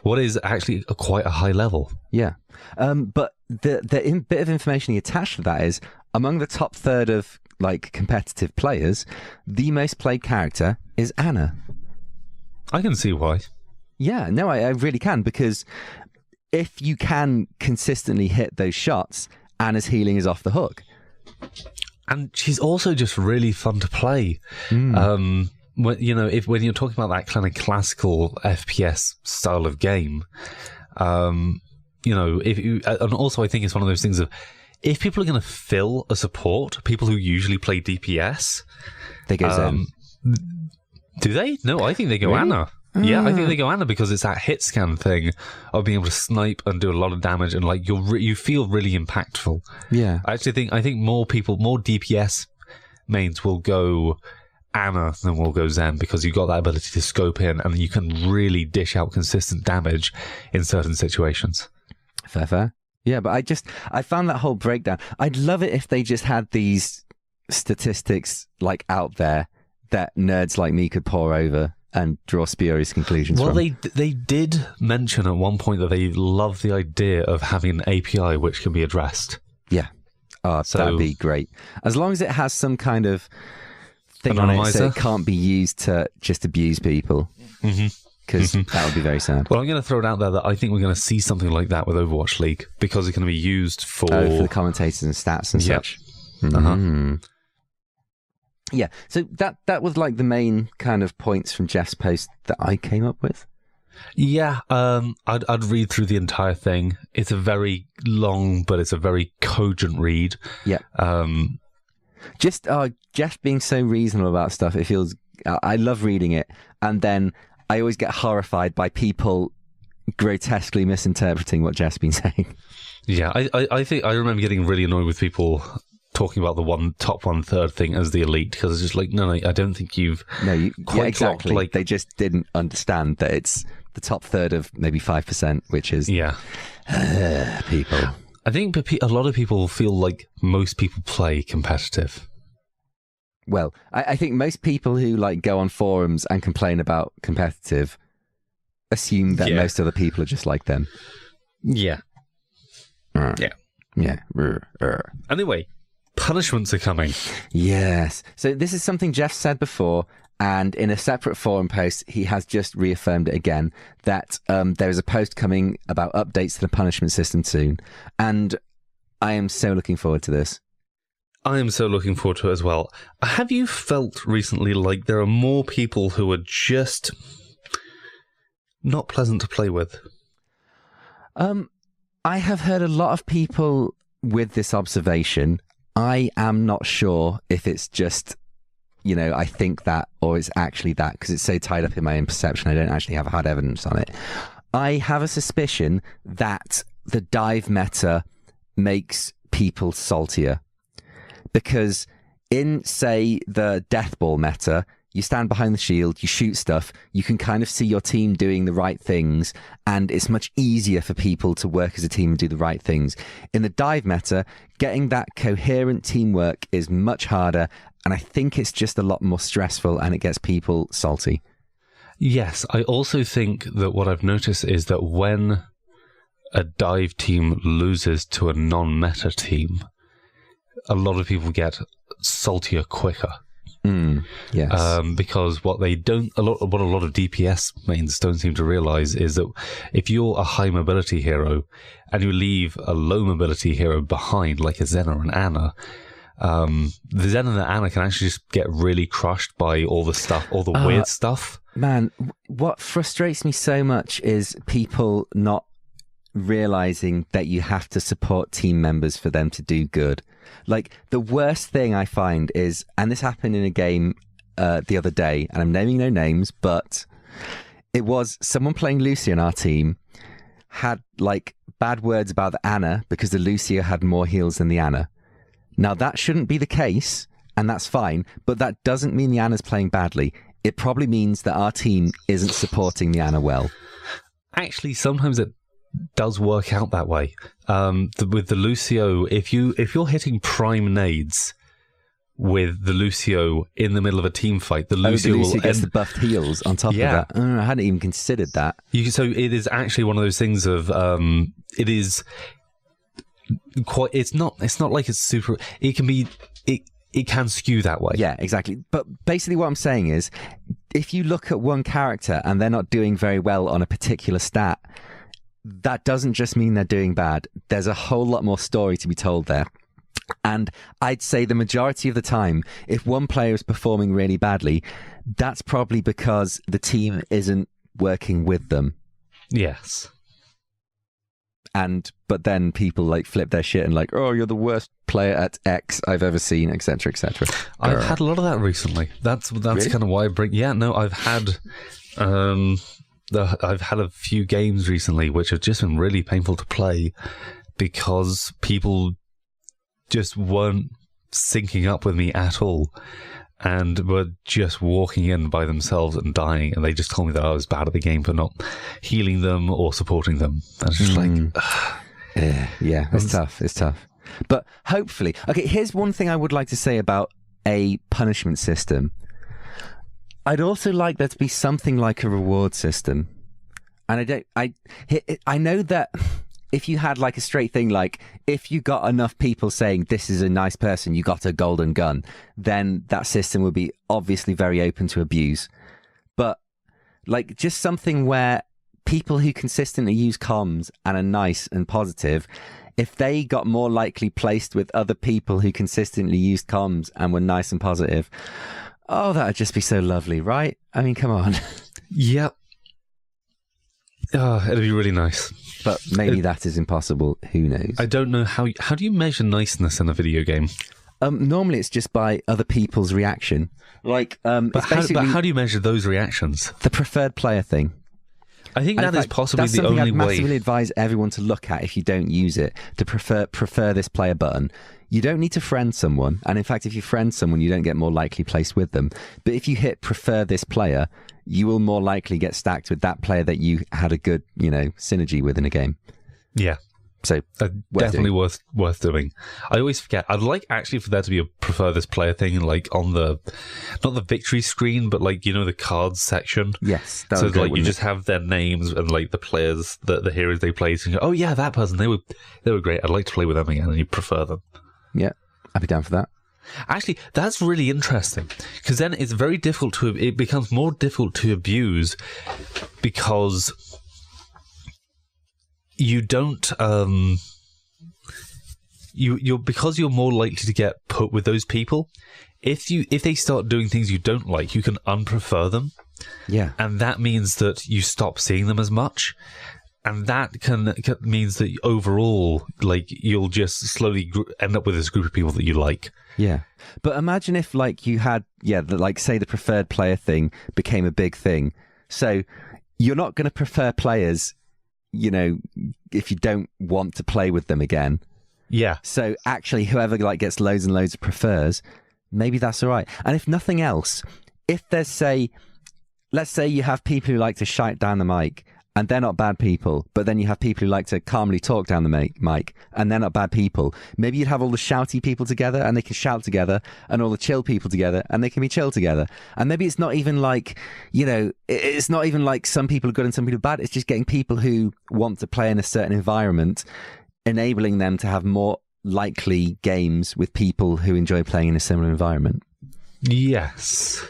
what is actually quite a high level. Yeah. But the bit of information he attached to that is among the top third of like competitive players, the most played character is Ana. I can see why. Yeah, no, I really can, because if you can consistently hit those shots, Ana's healing is off the hook. And she's also just really fun to play. When you're talking about that kind of classical FPS style of game, and also I think it's one of those things of, if people are going to fill a support, people who usually play DPS, they go Zen. Do they? No, I think they go really? Ana. Yeah, I think they go Ana because it's that hit scan thing of being able to snipe and do a lot of damage, and like you feel really impactful. Yeah, I think more DPS mains will go Ana than will go Zen, because you've got that ability to scope in and you can really dish out consistent damage in certain situations. Fair. Yeah, but I found that whole breakdown. I'd love it if they just had these statistics like out there that nerds like me could pore over and draw spurious conclusions from. Well, they did mention at one point that they love the idea of having an API which can be addressed. Yeah. Oh, so that'd be great. As long as it has some kind of thing on it so it can't be used to just abuse people. Because that would be very sad. Well, I'm going to throw it out there that I think we're going to see something like that with Overwatch League, because it's going to be used for the commentators and stats and such. Yeah, so that was like the main kind of points from Jeff's post that I came up with. Yeah, I'd read through the entire thing. It's a very long, but it's a very cogent read. Yeah. Just Jeff being so reasonable about stuff, it feels... I love reading it, and then I always get horrified by people grotesquely misinterpreting what Jeff's been saying. Yeah, I think I remember getting really annoyed with people talking about the top 1/3 thing as the elite, because it's just like, no, I don't think you've quite exactly. Like, they just didn't understand that it's the top third of maybe 5%, which is people. I think a lot of people feel like most people play competitive. Well, I think most people who like go on forums and complain about competitive assume that most other people are just like them. Yeah. Yeah. Anyway, punishments are coming. Yes. So this is something Jeff said before, and in a separate forum post, he has just reaffirmed it again, that there is a post coming about updates to the punishment system soon. And I am so looking forward to this. I am so looking forward to it as well. Have you felt recently like there are more people who are just not pleasant to play with? I have heard a lot of people with this observation. I am not sure if it's just, I think that, or it's actually that, because it's so tied up in my own perception. I don't actually have hard evidence on it. I have a suspicion that the dive meta makes people saltier. Because in, say, the death ball meta, you stand behind the shield, you shoot stuff, you can kind of see your team doing the right things, and it's much easier for people to work as a team and do the right things. In the dive meta, getting that coherent teamwork is much harder, and I think it's just a lot more stressful, and it gets people salty. Yes, I also think that what I've noticed is that when a dive team loses to a non-meta team, a lot of people get saltier quicker. Yes. Because what a lot of DPS mains don't seem to realize is that if you're a high mobility hero and you leave a low mobility hero behind, like a Xena and Ana, the Xena and the Ana can actually just get really crushed by all the weird stuff. Man, what frustrates me so much is people not realizing that you have to support team members for them to do good. Like, the worst thing I find is, and this happened in a game the other day, and I'm naming no names, but it was someone playing Lucia in our team had like bad words about the Ana because the Lucia had more heals than the Ana. Now that shouldn't be the case, and that's fine, but that doesn't mean the Ana's playing badly. It probably means that our team isn't supporting the Ana well. Actually, sometimes it does work out that way. With the Lucio, if you're hitting prime nades with the Lucio in the middle of a team fight, the Lucio gets the buffed heals on top of that. I hadn't even considered that. So it is actually one of those things of it is quite. It's not like it's super. It can be. It can skew that way. Yeah, exactly. But basically what I'm saying is, if you look at one character and they're not doing very well on a particular stat, that doesn't just mean they're doing bad. There's a whole lot more story to be told there. And I'd say the majority of the time, if one player is performing really badly, that's probably because the team isn't working with them. Yes. But then people like flip their shit and like, oh, you're the worst player at X I've ever seen, etc., etc. I've had a lot of that recently. That's really? Kind of why I bring. Yeah, no, I've had a few games recently which have just been really painful to play because people just weren't syncing up with me at all and were just walking in by themselves and dying, and they just told me that I was bad at the game for not healing them or supporting them. I was just yeah, it's tough. It's tough. But hopefully, okay, here's one thing I would like to say about a punishment system. I'd also like there to be something like a reward system. And I know that if you had like a straight thing, like if you got enough people saying this is a nice person, you got a golden gun, then that system would be obviously very open to abuse. But like just something where people who consistently use comms and are nice and positive, if they got more likely placed with other people who consistently used comms and were nice and positive, oh, that would just be so lovely, right? I mean, come on. Yep. Oh, it'd be really nice. But maybe that is impossible. Who knows? I don't know how do you measure niceness in a video game? Normally it's just by other people's reaction. Like, but how do you measure those reactions? The preferred player thing. I think that is possibly the only way. That's something I'd massively advise everyone to look at if you don't use it, to prefer this player button. You don't need to friend someone, and in fact, if you friend someone, you don't get more likely placed with them. But if you hit prefer this player, you will more likely get stacked with that player that you had a good, synergy with in a game. Yeah. So definitely worth doing. I always forget. I'd like actually for there to be a prefer this player thing, like on the not the victory screen, but like the cards section. Yes, so like you just have their names and like the players, the heroes they played, and you go, oh yeah, that person, they were great. I'd like to play with them again, and you prefer them. Yeah, I'd be down for that. Actually, that's really interesting because then it's very difficult it becomes more difficult to abuse because you don't because you're more likely to get put with those people. If they start doing things you don't like, you can unprefer them. Yeah, and that means that you stop seeing them as much, and that means that overall, like, you'll just slowly end up with this group of people that you like. Yeah, but imagine if like you had say the preferred player thing became a big thing. So you're not going to prefer players, if you don't want to play with them again. Yeah. So actually, whoever gets loads and loads of prefers, maybe that's all right. And if nothing else, if there's let's say you have people who like to shout down the mic, and they're not bad people, but then you have people who like to calmly talk down the mic, and they're not bad people. Maybe you'd have all the shouty people together, and they can shout together, and all the chill people together, and they can be chill together. And maybe it's not even it's not even like some people are good and some people are bad. It's just getting people who want to play in a certain environment, enabling them to have more likely games with people who enjoy playing in a similar environment. Yes.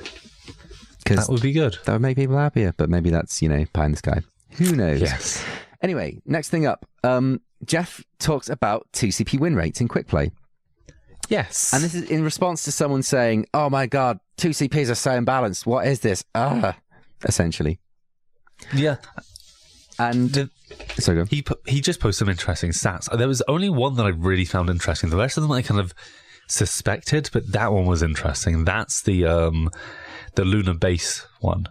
That would be good. That would make people happier, but maybe that's, pie in the sky. Who knows? Yes. Anyway, next thing up. Jeff talks about 2CP win rates in quick play. Yes. And this is in response to someone saying, oh my God, 2CPs are so imbalanced. What is this? Essentially. Yeah. And he just posted some interesting stats. There was only one that I really found interesting. The rest of them I kind of suspected, but that one was interesting. That's the lunar base one.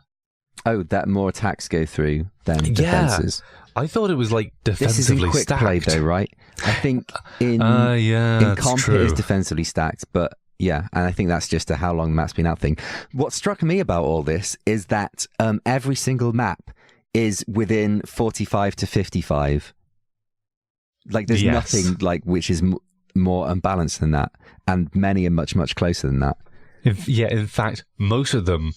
Oh, that more attacks go through than defenses. I thought it was like defensively quick stacked. play though, right? I think in comp it is defensively stacked, but yeah, and I think that's just a how long the map's been out thing. What struck me about all this is that every single map is within 45 to 55. Like there's nothing which is more unbalanced than that, and many are much, much closer than that. In fact, most of them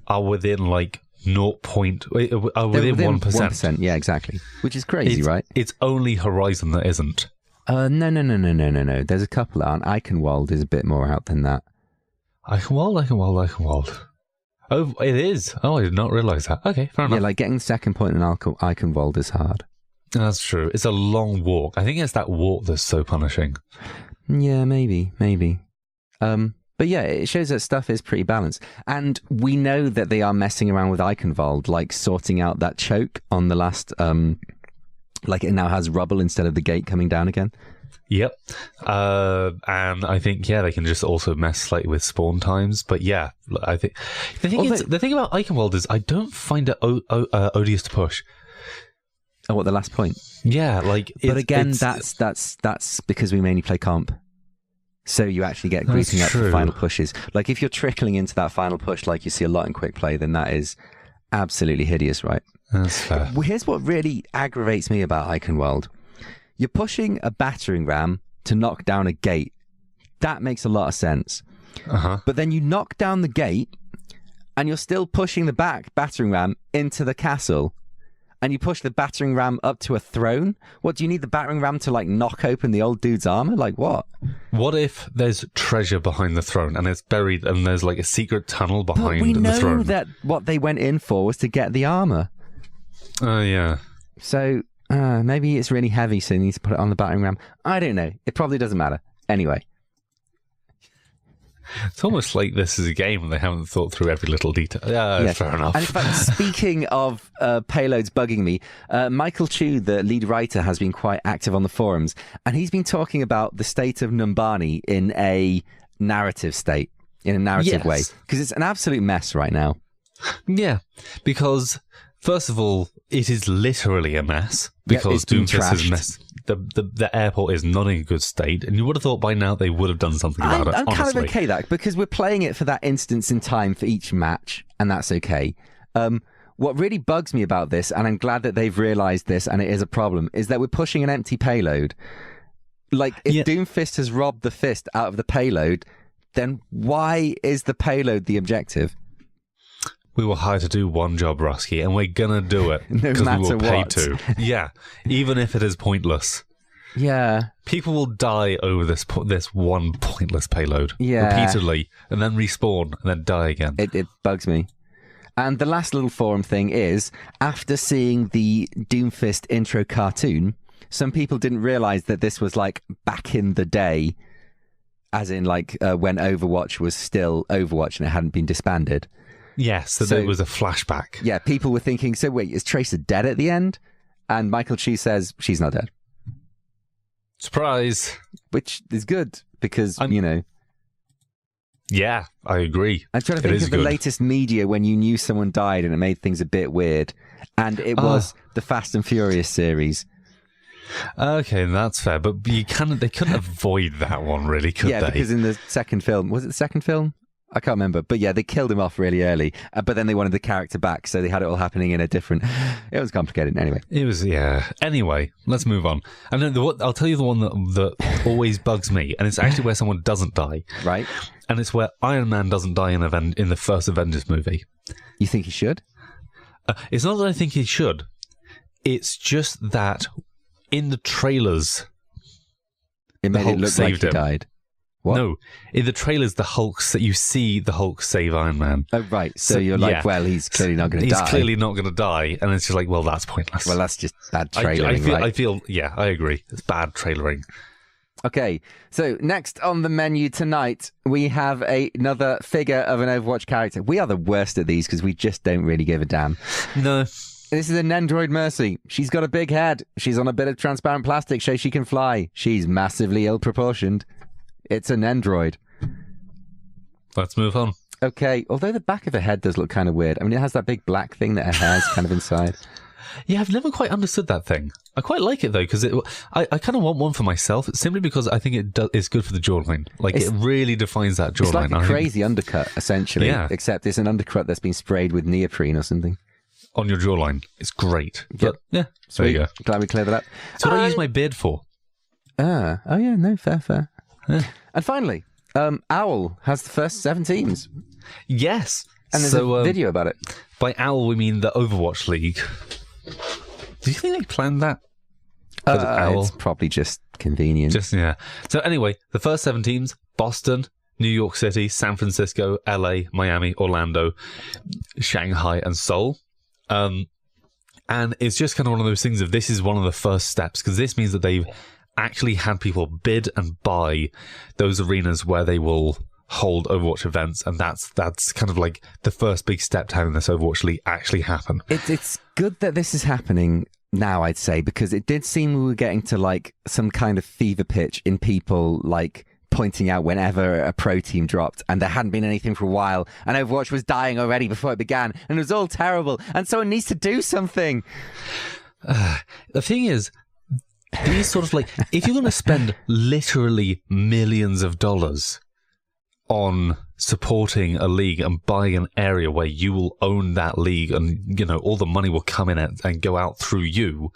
are within like within 1%. Yeah, exactly. Which is crazy, right? It's only Horizon that isn't. No. There's a couple that aren't. Eichenwald is a bit more out than that. Eichenwald. Oh, it is. Oh, I did not realise that. Okay, fair enough. Yeah, like getting second point in Eichenwald is hard. That's true. It's a long walk. I think it's that walk that's so punishing. Yeah, maybe. But yeah, it shows that stuff is pretty balanced. And we know that they are messing around with Eichenwald, like sorting out that choke on the last, like it now has rubble instead of the gate coming down again. Yep. And I think, they can just also mess slightly with spawn times. But yeah, I think the thing about Eichenwald is I don't find it odious to push. Oh, what, the last point? Yeah, but again, that's because we mainly play comp. So you actually get grouping up the final pushes. Like if you're trickling into that final push, like you see a lot in quick play, then that is absolutely hideous, right? That's fair. Well, here's what really aggravates me about Eichenwald. You're pushing a battering ram to knock down a gate. That makes a lot of sense. Uh-huh. But then you knock down the gate and you're still pushing the battering ram into the castle. And you push the battering ram up to a throne? What, do you need the battering ram to knock open the old dude's armor? Like what? What if there's treasure behind the throne and it's buried and there's a secret tunnel behind the throne? But we know that what they went in for was to get the armor. Oh, yeah. So maybe it's really heavy, so you need to put it on the battering ram. I don't know. It probably doesn't matter. Anyway. It's almost like this is a game and they haven't thought through every little detail. Yeah, fair enough. And in fact, speaking of payloads bugging me, Michael Chu, the lead writer, has been quite active on the forums, and he's been talking about the state of Numbani in a narrative state, in a narrative way, because it's an absolute mess right now. Yeah, because first of all, it is literally a mess because Doomfist is mess. The airport is not in a good state, and you would have thought by now they would have done something about it. I'm kind of okay that because we're playing it for that instance in time for each match, and that's okay. what really bugs me about this, and I'm glad that they've realised this, and it is a problem, is that we're pushing an empty payload. Like, if Doomfist has robbed the fist out of the payload, then why is the payload the objective? We were hired to do one job, Rusky, and we're gonna do it because we were paid to. Yeah, even if it is pointless. Yeah. People will die over this one pointless payload repeatedly, and then respawn, and then die again. It bugs me. And the last little forum thing is, after seeing the Doomfist intro cartoon, some people didn't realise that this was like back in the day, as in like when Overwatch was still Overwatch and it hadn't been disbanded. Yes, so it was a flashback. Yeah, people were thinking, so wait, is Tracer dead at the end? And Michael Chu says, she's not dead. Surprise! Which is good, because, Yeah, I agree. I'm trying to think of the latest media when you knew someone died and it made things a bit weird. And it was the Fast and Furious series. Okay, that's fair, but they couldn't avoid that one, really, could they? Yeah, because in the second film, was it the second film? I can't remember, but yeah, they killed him off really early, but then they wanted the character back, so they had it all happening in a different... It was complicated, anyway. It was, yeah. Anyway, let's move on. And then I'll tell you the one that always bugs me, and it's actually where someone doesn't die. Right. And it's where Iron Man doesn't die in the first Avengers movie. You think he should? It's not that I think he should. It's just that in the trailers... It made it look like he died. What? No, in the trailers, you see the Hulk save Iron Man. Oh, right. So you're like, well, he's clearly not going to die. He's clearly not going to die, and it's just like, well, that's pointless. Well, that's just bad trailering, I agree. It's bad trailering. Okay, so next on the menu tonight, we have another figure of an Overwatch character. We are the worst at these because we just don't really give a damn. No. This is a Nendroid Mercy. She's got a big head. She's on a bit of transparent plastic so she can fly. She's massively ill-proportioned. It's an Nendroid. Let's move on. Okay, although the back of her head does look kind of weird. I mean, it has that big black thing that her hair's kind of inside. Yeah, I've never quite understood that thing. I quite like it, though, because I kind of want one for myself, simply because I think it's good for the jawline. Like, it really defines that jawline. It's like a crazy undercut, essentially. Yeah. Except it's an undercut that's been sprayed with neoprene or something. On your jawline. It's great. But, yeah, Sweet. There you go. Glad we cleared that up. It's what I use my beard for. Oh yeah, no, fair. Yeah. And finally, Owl has the first 7 teams. Yes. And there's a video about it. By Owl, we mean the Overwatch League. Do you think they planned that? It's probably just convenient. So anyway, the first 7 teams, Boston, New York City, San Francisco, LA, Miami, Orlando, Shanghai, and Seoul. And it's just kind of one of those things of this is one of the first steps, because this means that they've actually had people bid and buy those arenas where they will hold Overwatch events, and that's kind of like the first big step to having this Overwatch League actually happen. It's good that this is happening now, I'd say, because it did seem we were getting to like some kind of fever pitch in people like pointing out whenever a pro team dropped and there hadn't been anything for a while and Overwatch was dying already before it began and it was all terrible and someone needs to do something. The thing is, these sort of like, if you're going to spend literally millions of dollars on supporting a league and buying an area where you will own that league and, all the money will come in it and go out through you,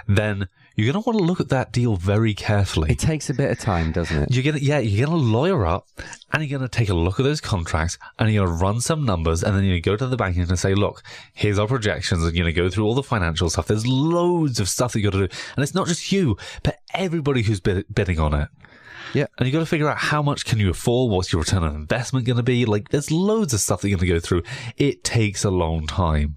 then you're going to want to look at that deal very carefully. It takes a bit of time, doesn't it? You're going to lawyer up and you're going to take a look at those contracts and you're going to run some numbers and then you're going to go to the bank and you're going to say, look, here's our projections, and you're going to go through all the financial stuff. There's loads of stuff that you've got to do. And it's not just you, but everybody who's bidding on it. Yeah. And you've got to figure out how much can you afford, what's your return on investment going to be. Like, there's loads of stuff that you're going to go through. It takes a long time.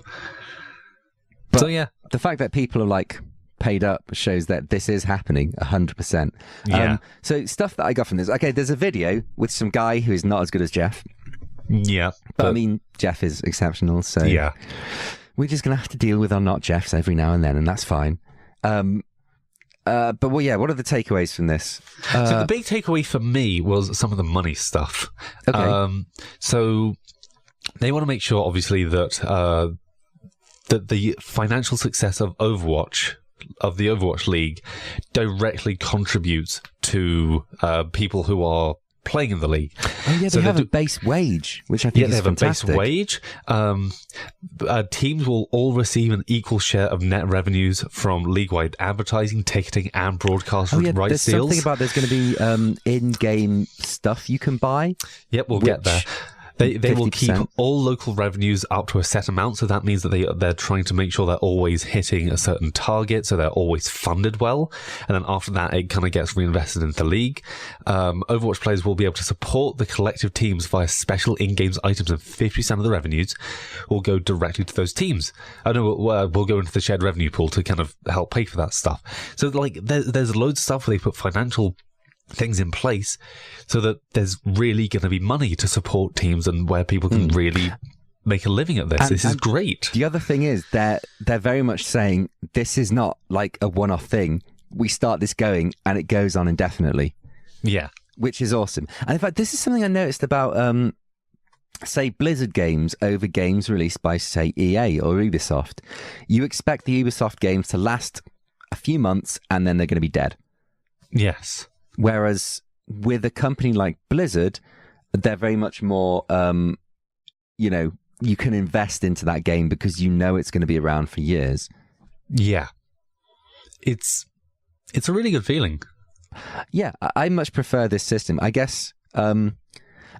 But so, yeah. The fact that people are like paid up shows that this is happening 100%. Yeah. So stuff that I got from this. Okay, there's a video with some guy who is not as good as Jeff. Yeah. But I mean, Jeff is exceptional. So yeah, we're just going to have to deal with our not Jeffs every now and then, and that's fine. But well, yeah, what are the takeaways from this? So the big takeaway for me was some of the money stuff. Okay. So they want to make sure, obviously, that that the financial success of the Overwatch League directly contributes to people who are playing in the league. Oh yeah, So they have do- a base wage, which I think Yeah, is they have fantastic. a base wage. Teams will all receive an equal share of net revenues from league-wide advertising, ticketing, and broadcast Oh yeah, rights there's deals. something about there's going to be in-game stuff you can buy. Yep, we'll get there. They will keep 50%. all local revenues up to a set amount, so that means that they're trying to make sure they're always hitting a certain target, so they're always funded well, and then after that it kind of gets reinvested into the league. Overwatch players will be able to support the collective teams via special in-games items, and 50% of the revenues will go directly to those teams. I know we'll go into the shared revenue pool to kind of help pay for that stuff. So like there's loads of stuff where they put financial things in place so that there's really going to be money to support teams and where people can really make a living at this. This is great. The other thing is they're very much saying this is not like a one-off thing. We start this going and it goes on indefinitely. Yeah. Which is awesome. And in fact, this is something I noticed about, say, Blizzard games over games released by, say, EA or Ubisoft. You expect the Ubisoft games to last a few months and then they're going to be dead. Yes. Whereas with a company like Blizzard, they're very much more, you know, you can invest into that game because you know it's going to be around for years. Yeah. It's a really good feeling. Yeah, I much prefer this system. I guess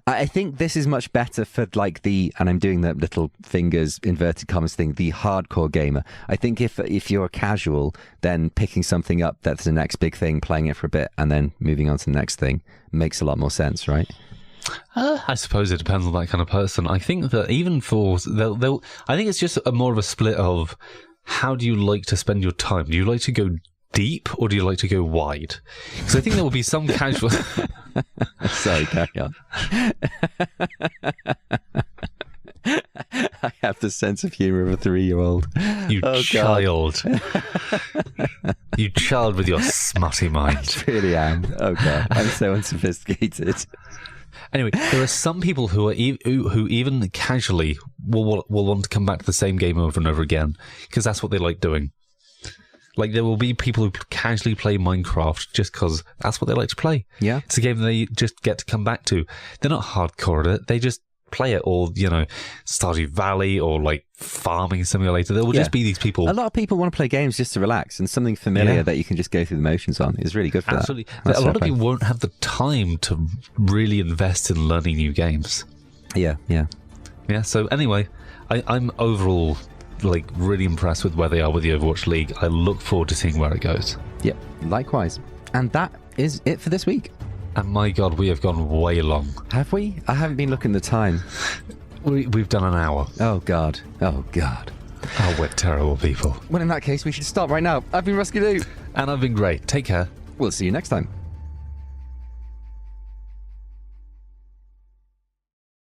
I think this is much better for like and I'm doing the little fingers inverted commas thing, the hardcore gamer. I think if you're a casual, then picking something up that's the next big thing, playing it for a bit, and then moving on to the next thing makes a lot more sense, right? I suppose it depends on that kind of person. I think that even for I think it's just more of a split of how do you like to spend your time? Do you like to go deep or do you like to go wide? Because I think there will be some casual. Sorry, carry on. I have the sense of humour of a 3-year-old. You child. You child with your smutty mind. I really am. Oh, God. I'm so unsophisticated. Anyway, there are some people who who even casually will want to come back to the same game over and over again because that's what they like doing. Like, there will be people who casually play Minecraft just because that's what they like to play. Yeah. It's a game they just get to come back to. They're not hardcore at it. They just play it, or, you know, Stardew Valley or, like, Farming Simulator. There will just be these people. A lot of people want to play games just to relax, and something familiar that you can just go through the motions on is really good for Absolutely. that. A lot of you won't have the time to really invest in learning new games. Yeah. Yeah, so anyway, I'm overall like really impressed with where they are with the Overwatch League. I look forward to seeing where it goes. Yep, likewise. And that is it for this week. And my God, we have gone way long. Have we? I haven't been looking at the time. We've done an hour. Oh, God. Oh, God. Oh, we're terrible people. Well, in that case, we should start right now. I've been Ruskeydoo. And I've been great. Take care. We'll see you next time.